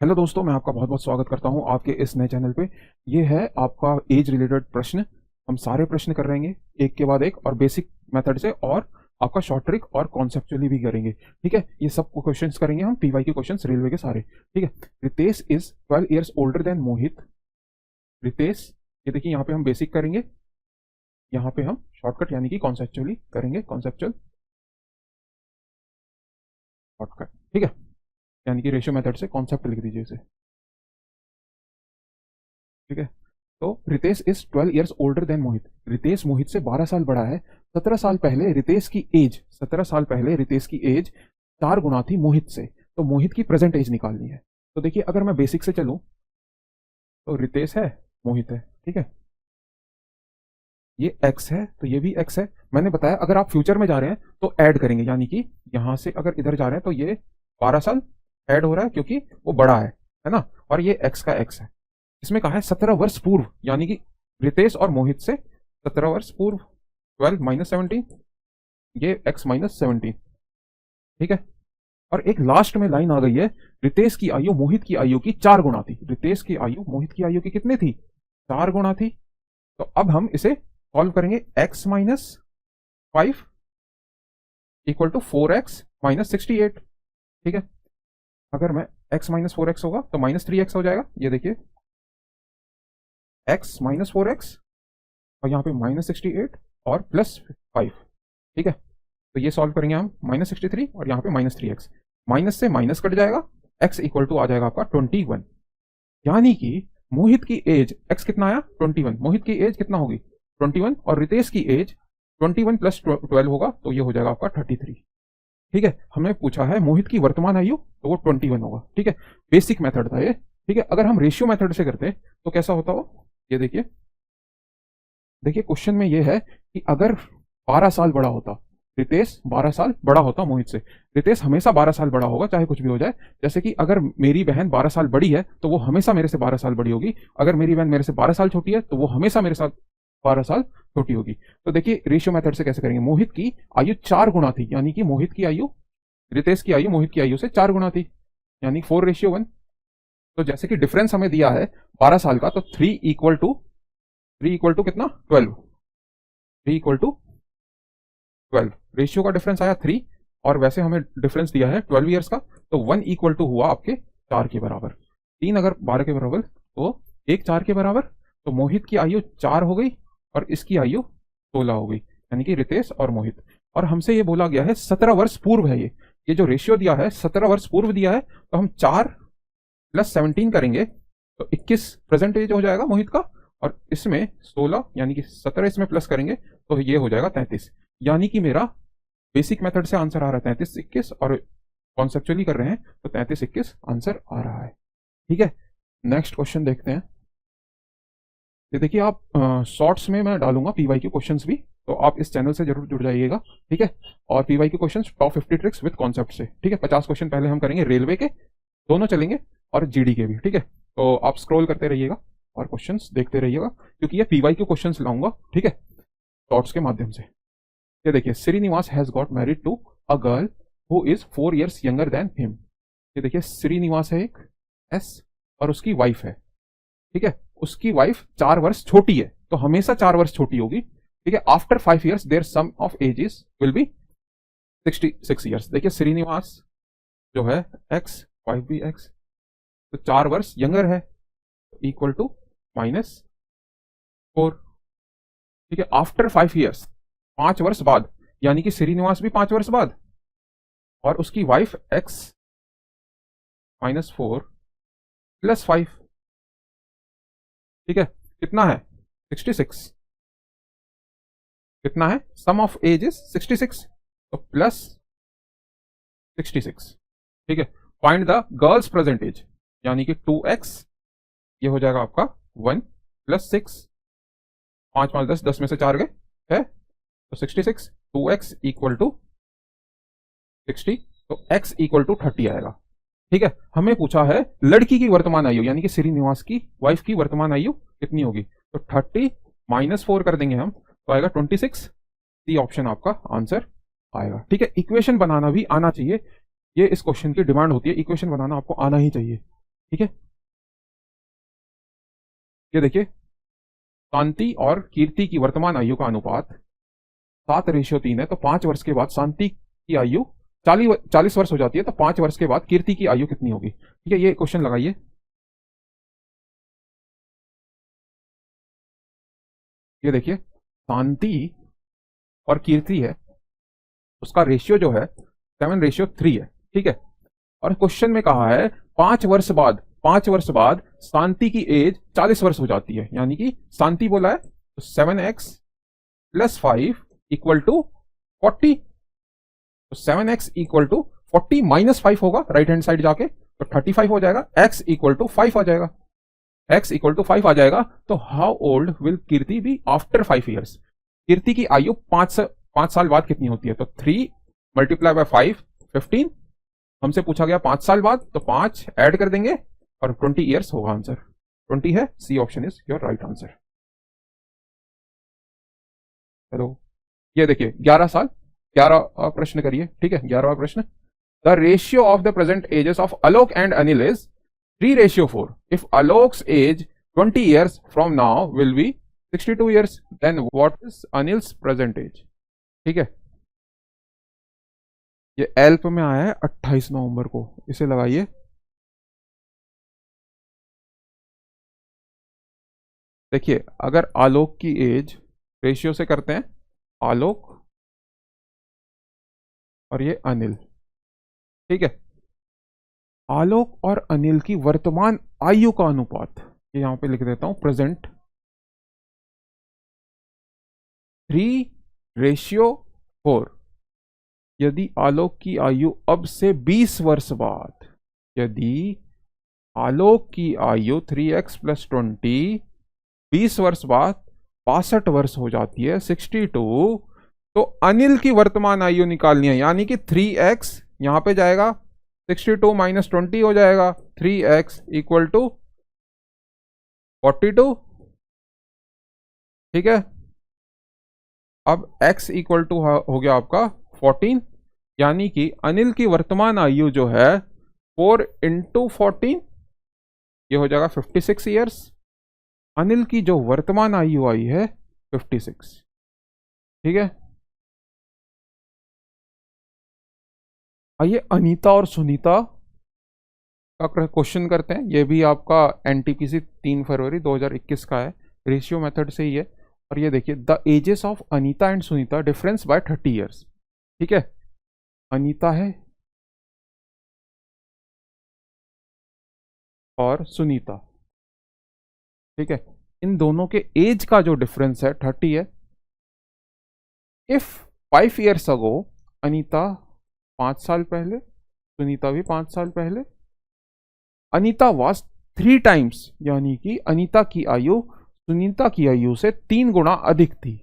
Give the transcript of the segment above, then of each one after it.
Hello दोस्तों, मैं आपका बहुत बहुत स्वागत करता हूं आपके इस नए चैनल पे। ये है आपका एज रिलेटेड प्रश्न। हम सारे प्रश्न कर रहेंगे एक के बाद एक, और बेसिक मेथड से, और आपका शॉर्ट ट्रिक और कॉन्सेप्चुअली भी करेंगे। ठीक है, ये सब क्वेश्चंस करेंगे हम, पीवाई के क्वेश्चंस रेलवे के सारे। ठीक है। Ritesh is 12 years older than Mohit. Ritesh, ये देखिए यहाँ पे हम बेसिक करेंगे, यहाँ पे हम शॉर्टकट यानी कि कॉन्सेप्चुअली करेंगे। कॉन्सेप्चुअल शॉर्टकट, ठीक है, यानी कि रेशियो मेथड से कॉन्सेप्ट लिख दीजिए इसे। ठीक है। तो Ritesh is 12 years older than Mohit. Ritesh Mohit से 12 साल बड़ा है। 17 साल पहले रितेश की एज 17 साल पहले रितेश की एज 4 गुना थी मोहित से। तो मोहित की प्रेजेंट एज निकालनी है। तो देखिए, अगर मैं बेसिक से चलूं तो रितेश है, मोहित है। ठीक है, ये x है तो ये भी x है। मैंने बताया अगर आप फ्यूचर में जा रहे हैं तो ऐड करेंगे, यानी कि यहां से अगर इधर जा रहे हैं तो ये 12 साल ऐड हो रहा है क्योंकि वो बड़ा है ना। और ये x का x है। इसमें कहा है 17 वर्ष पूर्व, यानी कि रितेश और मोहित से 17 वर्ष पूर्व। 12 माइनस 17, ये x माइनस 17। ठीक है। और एक लास्ट में लाइन आ गई है, रितेश की आयु मोहित की आयु की 4 गुना थी। रितेश की आयु मोहित की आयु की कितनी थी? 4 गुना थी। तो अब हम इसे सॉल्व करेंगे। x minus 5 equal to 4x minus 68। ठीक है। अगर मैं x माइनस 4x होगा तो माइनस 3x हो जाएगा। ये देखिए, x माइनस 4x और यहाँ पे माइनस 68 और प्लस 5। ठीक है। तो ये सॉल्व करेंगे हम, माइनस 63 और यहाँ पे माइनस 3x। माइनस से माइनस कट जाएगा, x इक्वल टू आ जाएगा आपका 21। यानी कि मोहित की एज, x कितना आया? 21। मोहित की एज कितना होगी? 21। और रितेश की एज 21 प्लस 12 होगा, तो ये हो जाएगा आपका 33। ठीक है। हमें पूछा है मोहित की वर्तमान आयु, तो वो 21 होगा। ठीक है। बेसिक मेथड था ये। ठीक है। अगर हम रेशियो मेथड से करते तो कैसा होता हो, ये देखिए। देखिए, क्वेश्चन में ये है कि अगर 12 साल बड़ा होता, रितेश 12 साल बड़ा होता मोहित से। रितेश हमेशा 12 साल बड़ा होगा, चाहे कुछ भी हो जाए। जैसे कि अगर मेरी बहन 12 साल बड़ी है तो वो हमेशा मेरे से 12 साल बड़ी होगी। अगर मेरी बहन मेरे से 12 साल छोटी है तो वो हमेशा मेरे साथ 12 साल छोटी होगी। तो देखिए, रेशियो मेथड से कैसे करेंगे। मोहित की आयु 4 गुना थी, यानी कि मोहित की आयु, रितेश की आयु मोहित की आयु से 4 गुना थी, यानी 4:1। तो जैसे कि डिफरेंस हमें दिया है 12 साल का, तो 3 इक्वल टू कितना? 12। 3 इक्वल टू 12। रेशियो का डिफरेंस आया 3, और वैसे हमें डिफरेंस दिया है 12 ईयर्स का, तो 1 इक्वल टू हुआ आपके 4 के बराबर। 3 अगर 12 के बराबर तो 1 4 के बराबर। तो मोहित की आयु 4 हो गई और इसकी आयु 16 हो गई, यानी कि रितेश और मोहित। और हमसे ये बोला गया है 17 वर्ष पूर्व है ये जो रेशियो दिया है 17 वर्ष पूर्व दिया है। तो हम 4 प्लस 17 करेंगे तो 21 प्रेजेंट एज हो जाएगा मोहित का, और इसमें 16 यानी कि 17 इसमें प्लस करेंगे तो ये हो जाएगा 33। यानी कि मेरा बेसिक मेथड से आंसर आ रहा है 33 21, और कॉन्सेप्चुअली कर रहे हैं तो 33 21 आंसर आ रहा है। ठीक है। नेक्स्ट क्वेश्चन देखते हैं। ये देखिए, आप शॉर्ट्स में मैं डालूंगा पीवाई के क्वेश्चंस भी, तो आप इस चैनल से जरूर जुड़ जाइएगा। ठीक है। और पीवाई के questions top 50 tricks with concept से। ठीक है। 50 क्वेश्चन पहले हम करेंगे रेलवे के, दोनों चलेंगे, और जीडी के भी। ठीक है। तो आप स्क्रॉल करते रहिएगा और क्वेश्चंस देखते रहिएगा, क्योंकि ये पीवाई के क्वेश्चंस लाऊंगा। ठीक है, शॉर्ट्स के माध्यम से। ये देखिए, Srinivas has got married to a girl who is 4 years younger than him. ये देखिए, श्रीनिवास है एक एस, और उसकी वाइफ है। ठीक है। उसकी वाइफ 4 वर्ष छोटी है, तो हमेशा 4 वर्ष छोटी होगी। ठीक है। After 5 years there sum of ages will be 66 years. देखिए, श्रीनिवास जो है एक्स, वाइफ भी एक्स, तो 4 वर्ष यंगर है, इक्वल टू -4। ठीक है। आफ्टर 5 ईयर्स, 5 वर्ष बाद, यानी कि श्रीनिवास भी 5 वर्ष बाद, और उसकी वाइफ x -4 प्लस 5। ठीक है। कितना है? 66। कितना है? सम ऑफ एज इज 66, तो प्लस 66। ठीक है। Find the girl's present age, यानी कि 2x, ये हो जाएगा आपका 1 प्लस 6। 5 5 10, 10 में से 4 गए है, तो 66। 2x इक्वल टू 60, तो x इक्वल टू 30 आएगा। ठीक है। हमें पूछा है लड़की की वर्तमान आयु, यानी कि श्रीनिवास की वाइफ की वर्तमान आयु कितनी होगी, तो 30 -4 कर देंगे हम, तो आएगा 26। सी ऑप्शन आपका आंसर आएगा। ठीक है। इक्वेशन बनाना भी आना चाहिए, ये इस क्वेश्चन की डिमांड होती है, इक्वेशन बनाना आपको आना ही चाहिए। ठीक है, ये देखिए शांति और कीर्ति की वर्तमान आयु का अनुपात 7:3 है। तो 5 वर्ष के बाद शांति की आयु 40 वर्ष हो जाती है, तो 5 वर्ष के बाद कीर्ति की आयु कितनी होगी? ठीक है, ये क्वेश्चन लगाइए। ये देखिए शांति और कीर्ति है, उसका रेशियो जो है 7:3 है। ठीक है, और क्वेश्चन में कहा है 5 वर्ष बाद शांति की एज 40 वर्ष हो जाती है, यानी कि शांति बोला है तो 7x+5 इक्वल टू 40। तो 7x इक्वल टू 40 -5 होगा राइट हैंड साइड जाके, तो 35 हो जाएगा। x इक्वल टू 5 आ जाएगा, x इक्वल टू 5 आ जाएगा। तो how old will Kirti be after 5 years? Kirti की आयु 5 साल बाद कितनी होती है? तो 3 × 5 15। हमसे पूछा गया 5 साल बाद, तो 5 ऐड कर देंगे और 20 ईयर्स होगा आंसर। 20 है, C option is your right answer. Hello, ये देखिए 11 साल, 11 प्रश्न करिए। ठीक है, 11वां प्रश्न, the ratio of the present ages of Alok and Anil is 3:4। If Alok's age 20 years from now will be 62 years, then what is Anil's present age? ठीक है, ये एल्प में आया है 28 नवंबर को, इसे लगाइए। देखिए अगर आलोक की एज रेशियो से करते हैं, आलोक और ये अनिल, ठीक है, आलोक और अनिल की वर्तमान आयु का अनुपात, ये यहां पे लिख देता हूं, प्रेजेंट 3:4। यदि आलोक की आयु अब से 20 वर्ष बाद, यदि आलोक की आयु 3x+20 20 वर्ष बाद 62 वर्ष हो जाती है, 62, तो अनिल की वर्तमान आयु निकालनी है, यानी कि 3x यहां पे जाएगा, 62 - 20 हो जाएगा, 3x इक्वल टू 42। ठीक है, अब x इक्वल टू हो गया आपका 14, यानी कि अनिल की वर्तमान आयु जो है 4 × 14, ये हो जाएगा 56 ईयर्स। अनिल की जो वर्तमान आयु आई है 56। ठीक है, आइए अनीता और सुनीता का क्वेश्चन करते हैं। ये भी आपका एनटीपीसी 3 फरवरी 2021 का है, रेशियो मेथड से ही है। और ये देखिए the ages of Anita and Sunita difference by 30 years. ठीक है, अनीता है और सुनीता, ठीक है, इन दोनों के एज का जो डिफरेंस है 30 है। इफ 5 ईयर्स अगो, अनीता 5 साल पहले, सुनीता भी 5 साल पहले, अनीता वाज 3 टाइम्स, यानी कि अनीता की आयु सुनीता की आयु से 3 गुना अधिक थी।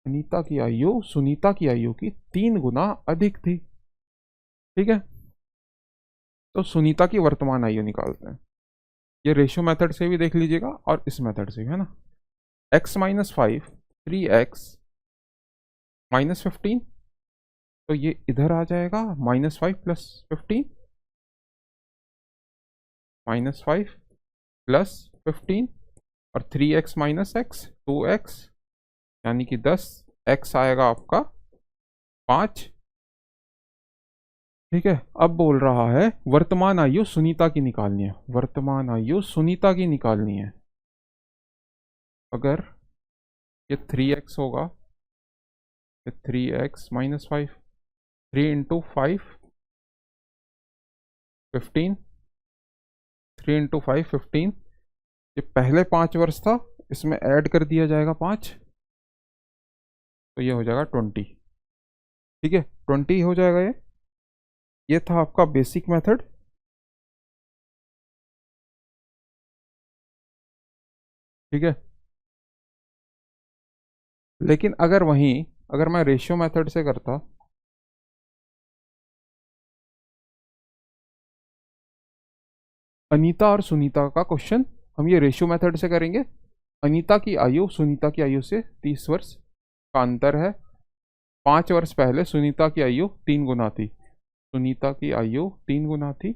अनीता की आयु सुनीता की आयु की 3 गुना अधिक थी। ठीक है, तो सुनीता की वर्तमान आयु निकालते हैं। ये रेशियो मेथड से भी देख लीजिएगा और इस मेथड से भी, है ना। x - 5 3x -15, तो ये इधर आ जाएगा, -5 + 15, -5 + 15, और 3x - x 2x, यानी कि 10, x आएगा आपका 5। ठीक है, अब बोल रहा है वर्तमान आयु सुनीता की निकालनी है, वर्तमान आयु सुनीता की निकालनी है। अगर ये 3x होगा, ये 3x - 5, 3 × 5 15, 3 × 5 15, ये पहले 5 वर्ष था, इसमें ऐड कर दिया जाएगा 5, तो ये हो जाएगा 20। ठीक है, 20 हो जाएगा। ये था आपका बेसिक मेथड। ठीक है, लेकिन अगर मैं रेशियो मेथड से करता, अनीता और सुनीता का क्वेश्चन हम ये रेशियो मेथड से करेंगे। अनीता की आयु सुनीता की आयु से 30 वर्ष का अंतर है। 5 वर्ष पहले सुनीता की आयु 3 गुना थी, सुनीता की आयु 3 गुना थी,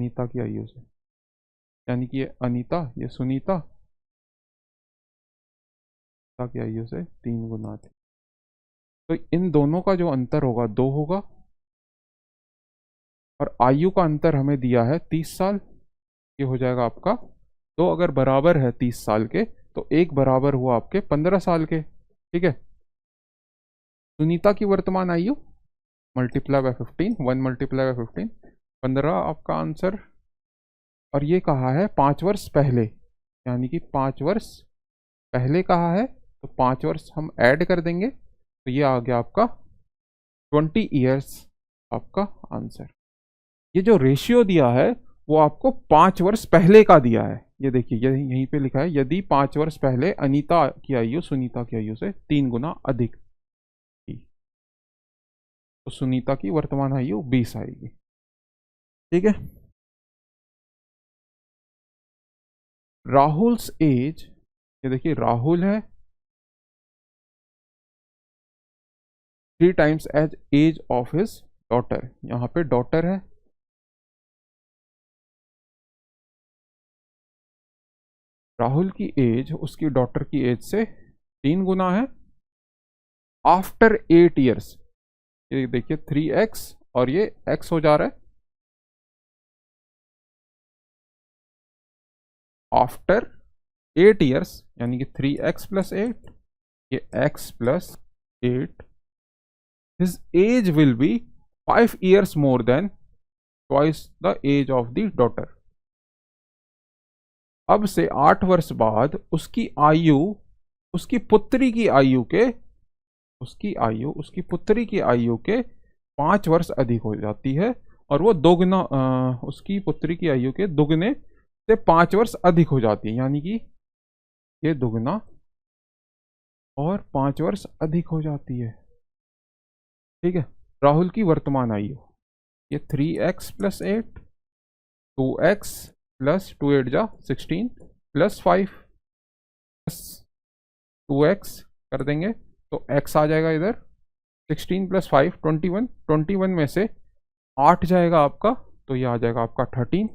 अनीता की आयु से, यानी कि ये अनीता, ये सुनीता की आयु से 3 गुना अधिक। तो इन दोनों का जो अंतर होगा 2 होगा, और आयु का अंतर हमें दिया है 30 साल। ये हो जाएगा आपका, 2 अगर बराबर है 30 साल के तो एक बराबर हुआ आपके 15 साल के। ठीक है, सुनीता की वर्तमान आयु मल्टीप्लाई बाय 15, 1 मल्टीप्लाई बाय 15, 15 आपका आंसर। और ये कहा है 5 वर्ष पहले, यानी कि 5 वर्ष पहले कहा है, तो 5 वर्ष हम ऐड कर देंगे, तो ये आ गया आपका 20 ईयर्स आपका आंसर। ये जो रेशियो दिया है वो आपको 5 वर्ष पहले का दिया है। ये देखिए, यहीं पे लिखा है यदि 5 वर्ष पहले अनीता की आयु सुनीता की आयु से 3 गुना अधिक थी, तो सुनीता की वर्तमान आयु 20 आएगी। ठीक है, राहुल्स एज, ये देखिए राहुल है 3 times age of his daughter, यहाँ पे डॉटर है, राहुल की एज उसकी डॉटर की एज से 3 गुना है आफ्टर 8 ईयर्स। ये देखिए 3x और ये x हो जा रहा है, आफ्टर 8 ईयर्स, यानी कि 3x प्लस 8, ये x plus 8, his age will be 5 years more than twice the age of the daughter. अब से 8 वर्ष बाद उसकी आयु उसकी पुत्री की आयु के उसकी पुत्री की आयु के 5 वर्ष अधिक हो जाती है, और वो दोगुना उसकी पुत्री की आयु के दुगने से 5 वर्ष अधिक हो जाती है, यानी कि ये दुगना और 5 वर्ष अधिक हो जाती है। ठीक है, राहुल की वर्तमान आयु ये 3x प्लस 8, 2x प्लस 2 8 जा 16 प्लस 5 प्लस 2x कर देंगे तो x आ जाएगा इधर, 16 प्लस 5 21, 21 में से 8 जाएगा आपका, तो ये आ जाएगा आपका 13।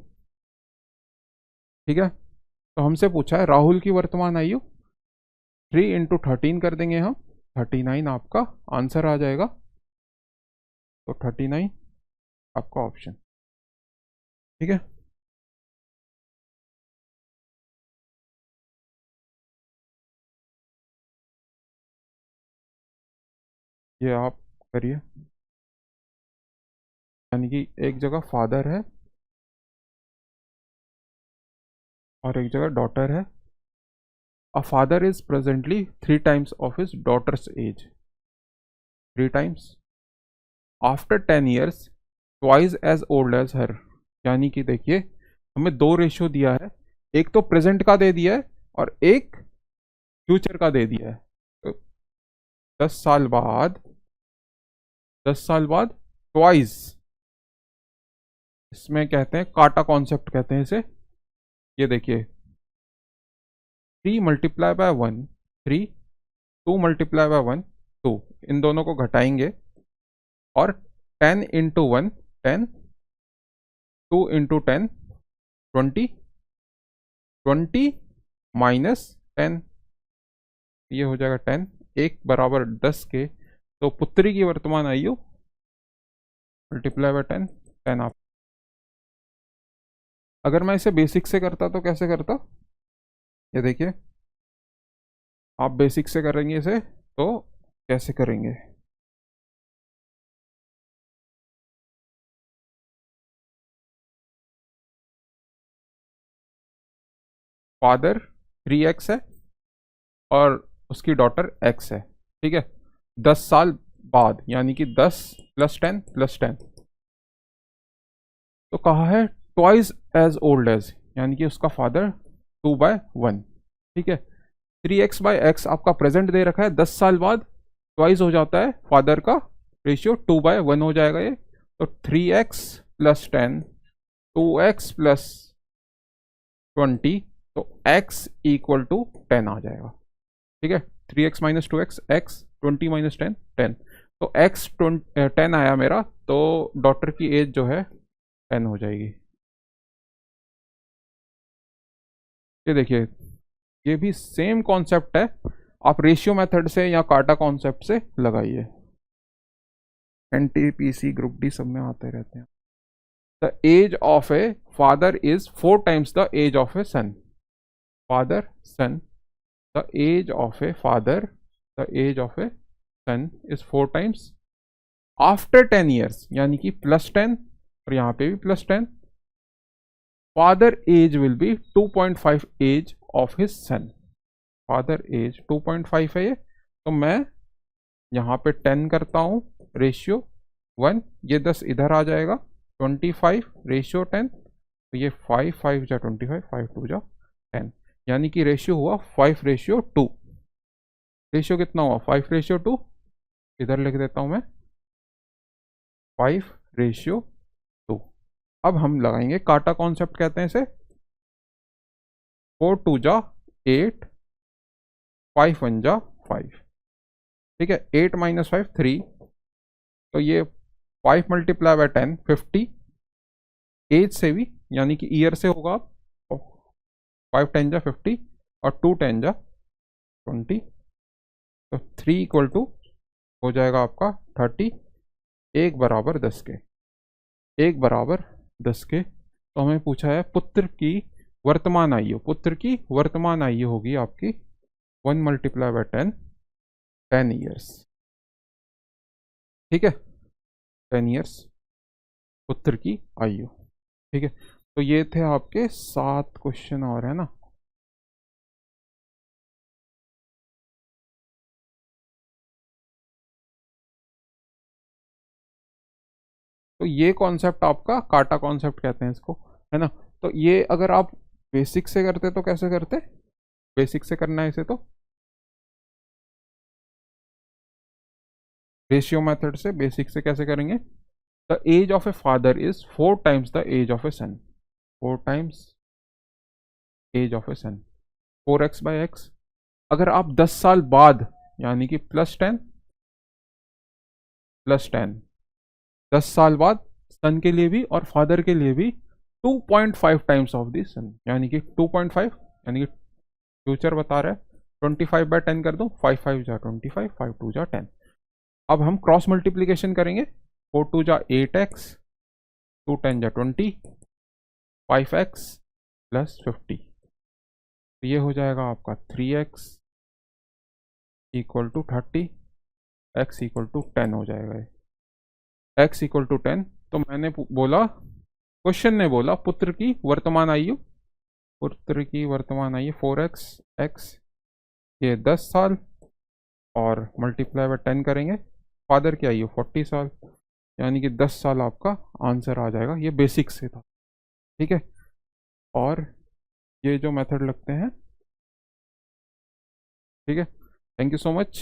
ठीक है, तो हमसे पूछा है राहुल की वर्तमान आयु, 3 इंटू 13 कर देंगे हम, 39 आपका आंसर आ जाएगा, तो 39 आपका ऑप्शन। ठीक है, ये आप करिए, यानी कि एक जगह फादर है और एक जगह डॉटर है। A father is presently 3 times of his daughter's age, 3 times after 10 years twice age old age her, यानी कि देखिए हमें 2 रेशियो दिया है, एक तो प्रेजेंट का दे दिया है और एक फ्यूचर का दे दिया है। तो 10 साल बाद ट्वाइस, इसमें कहते हैं काटा कॉन्सेप्ट कहते हैं इसे। ये देखिए 3 मल्टीप्लाई बाय 1 3, 2 मल्टीप्लाई बाय 1 2, इन दोनों को घटाएंगे और 10 इंटू 1 10, 2 इंटू 10 20, 20 माइनस 10, ये हो जाएगा 10, 1 बराबर 10 के, तो पुत्री की वर्तमान आयु मल्टीप्लाई बाय 10 10 आप। अगर मैं इसे बेसिक से करता तो कैसे करता, ये देखिए आप बेसिक से करेंगे इसे तो कैसे करेंगे, फादर 3x है और उसकी डॉटर x है। ठीक है, 10 साल बाद, यानी कि 10 प्लस 10 प्लस 10, तो कहा है ट्वाइस एज ओल्ड एज, यानी कि उसका फादर 2/1। ठीक है, 3x बाई एक्स आपका प्रेजेंट दे रखा है, 10 साल बाद ट्वाइस हो जाता है फादर का रेशियो, 2/1 हो जाएगा ये, तो 3x प्लस 10, 2x प्लस 20, तो x इक्वल टू 10 आ जाएगा। ठीक है, 3x minus 2x x, 20 minus 10 10, तो x 10 आया मेरा, तो डॉटर की एज जो है 10 हो जाएगी। ये देखिए, ये भी सेम कॉन्सेप्ट है, आप रेशियो मेथड से या काटा कॉन्सेप्ट से लगाइए। एनटीपीसी ग्रुप डी सब में आते रहते हैं। The age of a father is 4 times the age of a son. Father son, the age of a father, the age of a son is 4 times after 10 years, यानी कि +10, और यहाँ पे भी +10। Father age will be 2.5 age of his son. Father age 2.5 है ये, तो मैं यहाँ पे 10 करता हूँ, रेशियो 1, ये 10 इधर आ जाएगा, 25 रेशियो 10, तो ये 5 5 जा 25, 5 2 जा 10, यानी कि रेशियो हुआ 5:2। रेशियो कितना हुआ? 5:2। इधर लिख देता हूँ मैं 5:2। अब हम लगाएंगे काटा कॉन्सेप्ट, कहते हैं इसे। 4 2 जा 8, 5 1 जा 5, ठीक है। 8 - 5 3, तो ये 5 × 10 50, एज से भी यानी कि ईयर से होगा। 5 10 जा 50 और 2 10 जा 20, तो 3 = हो जाएगा आपका 30। 1 = 10 के, 1 = 10 के। तो हमें पूछा है पुत्र की वर्तमान आयु। पुत्र की वर्तमान आयु होगी आपकी 1 × 10, 10 years, ठीक है। 10 years पुत्र की आयु, ठीक है। तो ये थे आपके 7 क्वेश्चन, और है ना। तो ये कॉन्सेप्ट आपका काटा कॉन्सेप्ट कहते हैं इसको, है ना। तो ये अगर आप बेसिक से करते तो कैसे करते? बेसिक से करना है इसे तो रेशियो मेथड से। बेसिक से कैसे करेंगे? The age of a father is 4 times the age of a son. 4 times age of a son, 4x/x। अगर आप 10 साल बाद, यानी कि +10 +10, 10 साल बाद सन के लिए भी और फादर के लिए भी 2.5 times ऑफ दी सन, यानी कि 2.5, यानी कि फ्यूचर बता रहा है। 25/10 कर दो, 5 5 जा 25, 5 2 जा 10। अब हम क्रॉस मल्टीप्लीकेशन करेंगे। 4 2 जा 8x, 2 10 जा 20, 5x + 50, तो ये हो जाएगा आपका 3x = 30, x = 10 हो जाएगा ये। x = 10, तो मैंने बोला, क्वेश्चन ने बोला पुत्र की वर्तमान आयु, पुत्र की वर्तमान आयु 4x, x ये 10 साल, और × 10 करेंगे। फादर की आयु 40 साल, यानी कि 10 साल आपका आंसर आ जाएगा। ये बेसिक से था, ठीक है। और ये जो मेथड लगते हैं, ठीक है। Thank you so much.